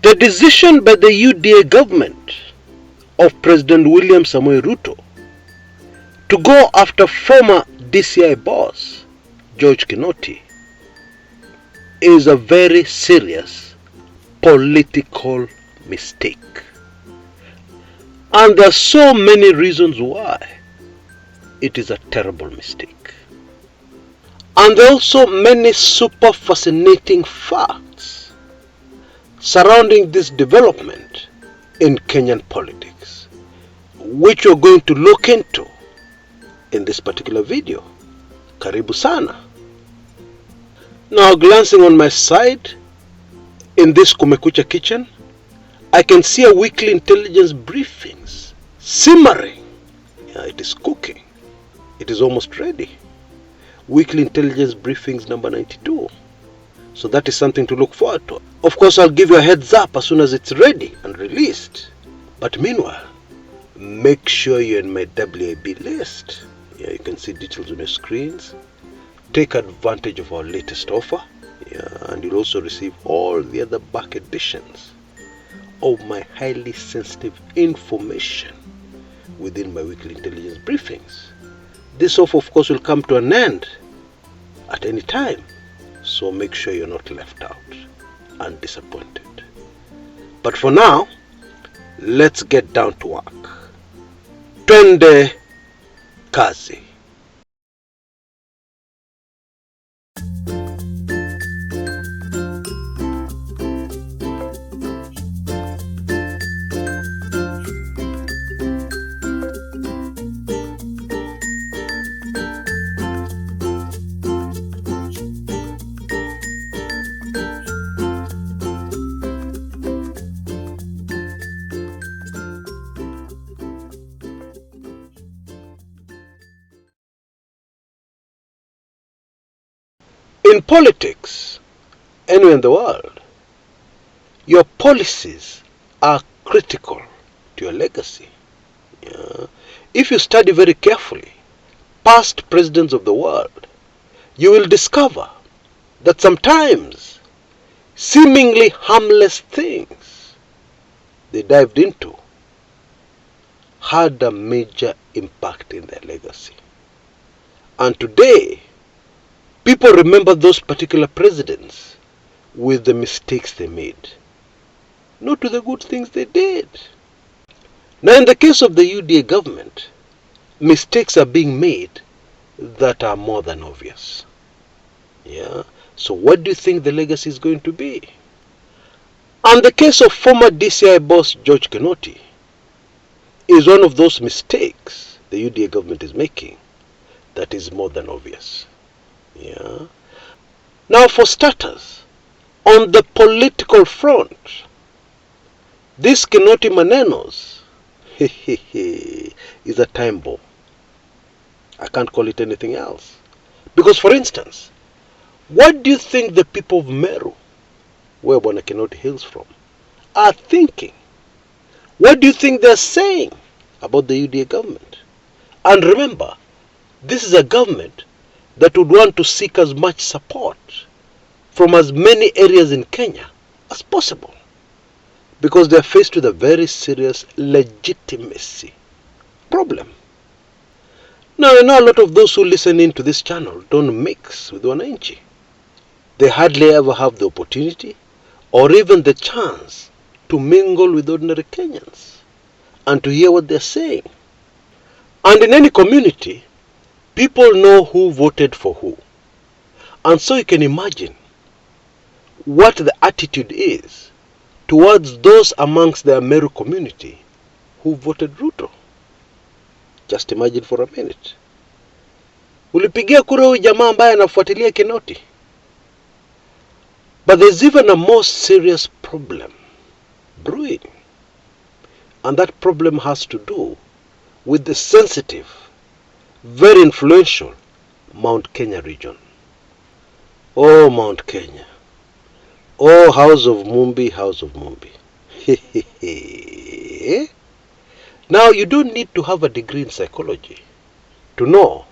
The decision by the UDA government of President William Samoei Ruto to go after former DCI boss George Kinoti is a very serious political mistake. And there are so many reasons why it is a terrible mistake. And there are also many super fascinating facts surrounding this development in Kenyan politics, which we're going to look into in this particular video. Karibu sana. Now, glancing on my side in this Kumekucha kitchen, I can see a weekly intelligence briefings simmering. Yeah, it is cooking. It is almost ready. Weekly intelligence briefings number 92. So that is something to look forward to. Of course, I'll give you a heads up as soon as it's ready and released. But meanwhile, make sure you're in my WIB list. Yeah, you can see details on your screens. Take advantage of our latest offer. Yeah, and you'll also receive all the other back editions of my highly sensitive information within my weekly intelligence briefings. This offer, of course, will come to an end at any time. So make sure you're not left out and disappointed. But for now, let's get down to work. Twende kazi. In politics, anywhere in the world, your policies are critical to your legacy. Yeah. If you study very carefully past presidents of the world, you will discover that sometimes seemingly harmless things they dived into had a major impact in their legacy. And today, people remember those particular presidents with the mistakes they made, not with the good things they did. Now, in the case of the UDA government, mistakes are being made that are more than obvious. Yeah. So what do you think the legacy is going to be? And the case of former DCI boss George Kinoti is one of those mistakes the UDA government is making that is more than obvious. Yeah. Now, for starters, on the political front, this Kinoti Manenos is a time bomb. I can't call it anything else. Because, for instance, what do you think the people of Meru, where Bwana Kinoti hails from, are thinking? What do you think they're saying about the UDA government? And remember, this is a government that would want to seek as much support from as many areas in Kenya as possible, because they are faced with a very serious legitimacy problem. Now, I know a lot of those who listen in to this channel don't mix with wananchi. They hardly ever have the opportunity or even the chance to mingle with ordinary Kenyans and to hear what they're saying. And in any community, people know who voted for who. And so you can imagine what the attitude is towards those amongst the Meru community who voted Ruto. Just imagine for a minute. Ulipigia kura huyu jamaa ambaye anafuatilia Kinoti? But there's even a more serious problem brewing. And that problem has to do with the sensitive, very influential Mount Kenya region. Oh, Mount Kenya. Oh, House of Mumbi, House of Mumbi. Now, you don't need to have a degree in psychology to know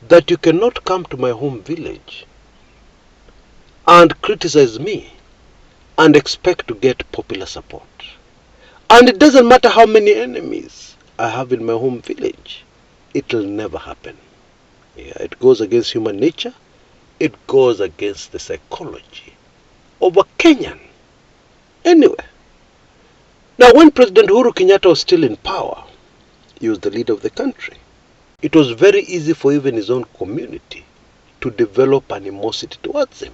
that you cannot come to my home village and criticize me and expect to get popular support. And it doesn't matter how many enemies I have in my home village, it will never happen. Yeah, it goes against human nature. It goes against the psychology of a Kenyan. Anyway, now when President Uhuru Kenyatta was still in power, he was the leader of the country. It was very easy for even his own community to develop animosity towards him.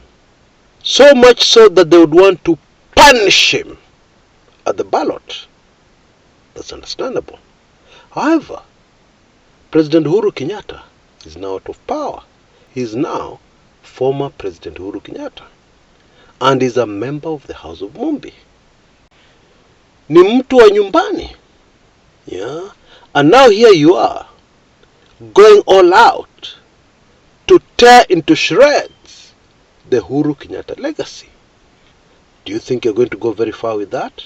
So much so that they would want to punish him at the ballot. That's understandable. However, President Uhuru Kenyatta is now out of power. He is now former President Uhuru Kenyatta and is a member of the House of Mumbi. Ni mtu wa nyumbani. Yeah? And now here you are, going all out to tear into shreds the Uhuru Kenyatta legacy. Do you think you're going to go very far with that?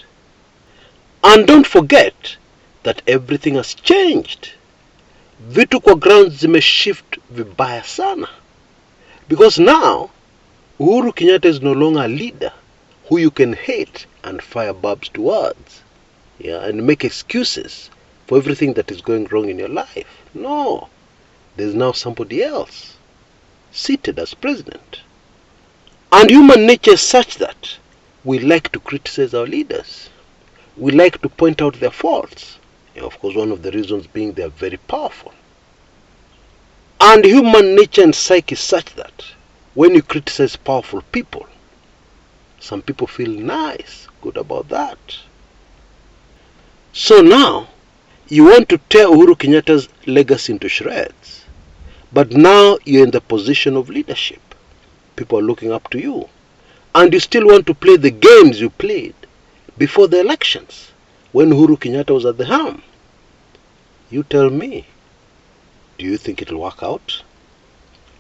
And don't forget that everything has changed. Vitu kwa ground zimeshift vibaya sana. Because now, Uhuru Kenyatta is no longer a leader who you can hate and fire barbs towards. Yeah, and make excuses for everything that is going wrong in your life. No, there's now somebody else seated as president. And human nature is such that we like to criticize our leaders. We like to point out their faults. Yeah, of course, one of the reasons being they are very powerful. And human nature and psyche is such that when you criticize powerful people, some people feel nice, good about that. So now, you want to tear Uhuru Kenyatta's legacy into shreds. But now you're in the position of leadership. People are looking up to you. And you still want to play the games you played before the elections, when Uhuru Kenyatta was at the helm. You tell me, do you think it will work out?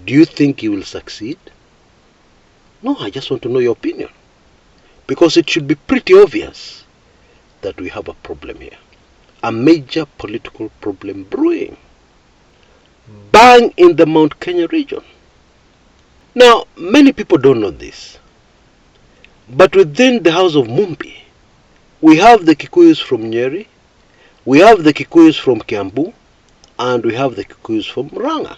Do you think he will succeed? No, I just want to know your opinion. Because it should be pretty obvious that we have a problem here. A major political problem brewing. Bang in the Mount Kenya region. Now, many people don't know this. But within the House of Mumbi, we have the Kikuyus from Nyeri, we have the Kikuyus from Kiambu, and we have the Kikuyus from Murang'a.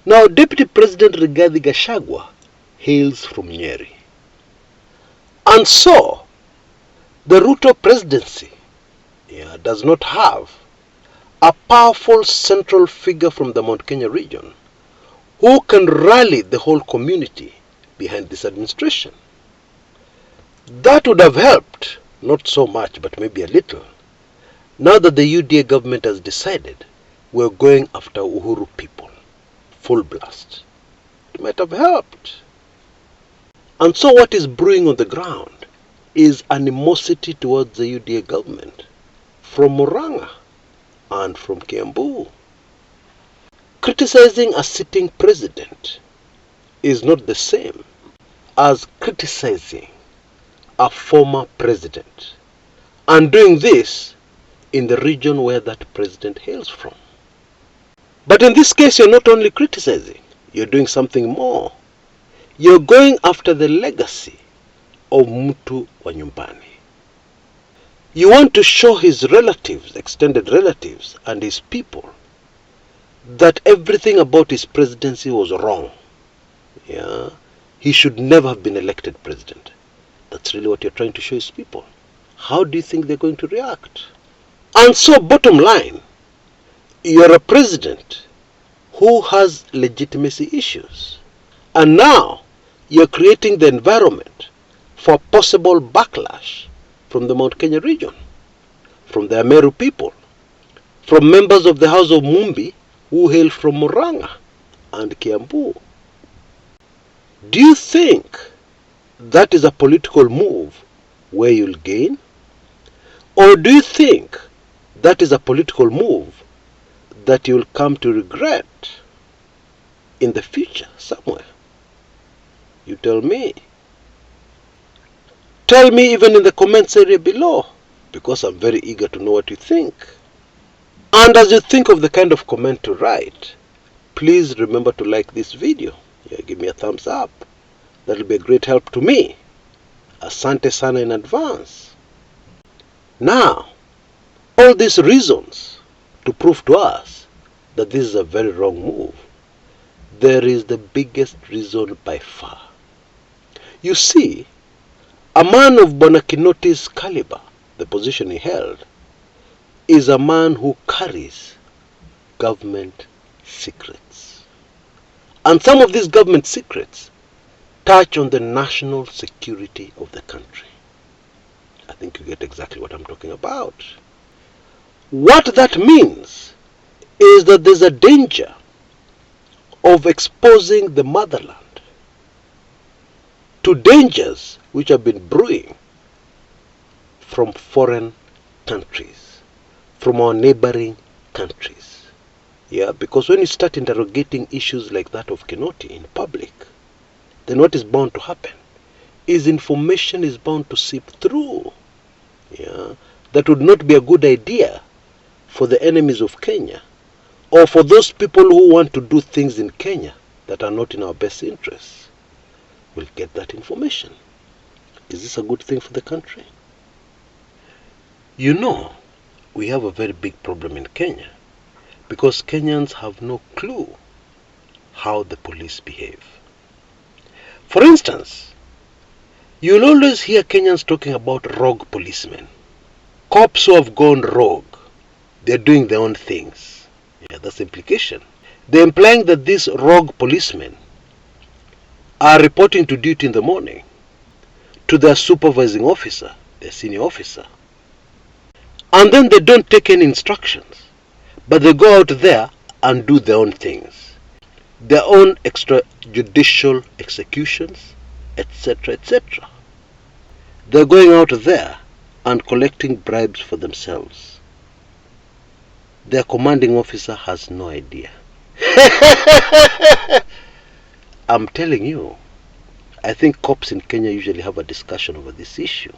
Now, Deputy President Rigathi Gachagua hails from Nyeri. And so, the Ruto presidency does not have a powerful central figure from the Mount Kenya region who can rally the whole community behind this administration. That would have helped, not so much, but maybe a little, now that the UDA government has decided we're going after Uhuru people, full blast. It might have helped. And so what is brewing on the ground is animosity towards the UDA government from Murang'a and from Kiambu. Criticizing a sitting president is not the same as criticizing a former president, and doing this in the region where that president hails from. But in this case, you're not only criticizing, you're doing something more. You're going after the legacy of mtu wa nyumbani. You want to show his relatives, extended relatives, and his people that everything about his presidency was wrong. Yeah, he should never have been elected president. That's really what you're trying to show his people. How do you think they're going to react? And so, bottom line, you're a president who has legitimacy issues. And now, you're creating the environment for possible backlash from the Mount Kenya region, from the Ameru people, from members of the House of Mumbi who hail from Murang'a and Kiambu. Do you think that is a political move where you'll gain? Or do you think that is a political move that you'll come to regret in the future somewhere? You tell me. Tell me even in the comments area below, because I'm very eager to know what you think. And as you think of the kind of comment to write, please remember to like this video. Give me a thumbs up. That'll be a great help to me Asante sana in advance. Now, all these reasons to prove to us that this is a very wrong move, there is the biggest reason by far. You see, a man of Bwana Kinoti's caliber, the position he held, is a man who carries government secrets. And some of these government secrets touch on the national security of the country. I think you get exactly what I'm talking about. What that means is that there's a danger of exposing the motherland to dangers which have been brewing from foreign countries, from our neighboring countries. Yeah, because when you start interrogating issues like that of Kinoti in public, then what is bound to happen is information is bound to seep through. Yeah, that would not be a good idea for the enemies of Kenya, or for those people who want to do things in Kenya that are not in our best interests. We'll get that information. Is this a good thing for the country? You know, we have a very big problem in Kenya because Kenyans have no clue how the police behave. For instance, you'll always hear Kenyans talking about rogue policemen, cops who have gone rogue. They're doing their own things. Yeah, that's the implication. They're implying that these rogue policemen are reporting to duty in the morning to their supervising officer, their senior officer. And then they don't take any instructions, but they go out there and do their own things, their own extrajudicial executions, etc., etc. They're going out there and collecting bribes for themselves. Their commanding officer has no idea. I'm telling you, I think cops in Kenya usually have a discussion over this issue,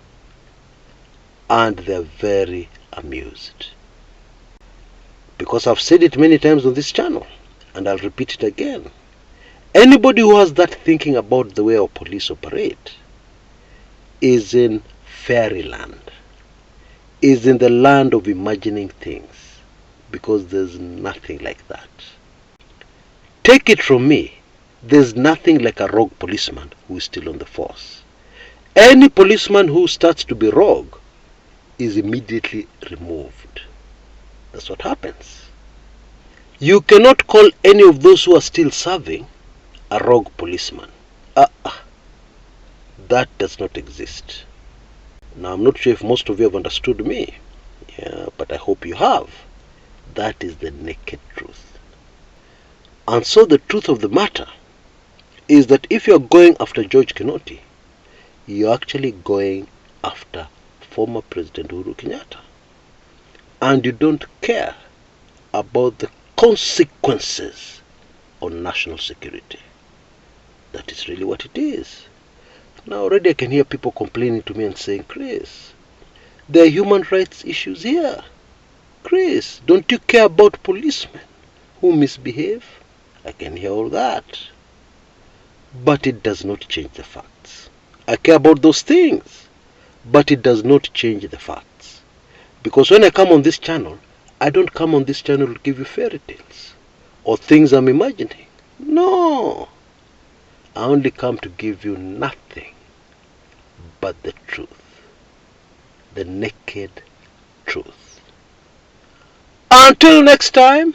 and they're very amused. Because I've said it many times on this channel, and I'll repeat it again. Anybody who has that thinking about the way our police operate is in fairyland, is in the land of imagining things, because there's nothing like that. Take it from me, there's nothing like a rogue policeman who is still on the force. Any policeman who starts to be rogue is immediately removed. That's what happens. You cannot call any of those who are still serving a rogue policeman. That does not exist. Now, I'm not sure if most of you have understood me, but I hope you have. That is the naked truth. And so the truth of the matter is that if you're going after George Kinoti, you're actually going after former President Uhuru Kenyatta. And you don't care about the consequences on national security. That is really what it is. Now already I can hear people complaining to me and saying, Chris, there are human rights issues here. Chris, don't you care about policemen who misbehave? I can hear all that. But it does not change the facts. I care about those things, but it does not change the facts. Because when I come on this channel, I don't come on this channel to give you fairy tales or things I'm imagining. No. I only come to give you nothing but the truth. The naked truth. Until next time,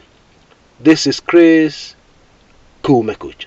this is Chris Kumekucha.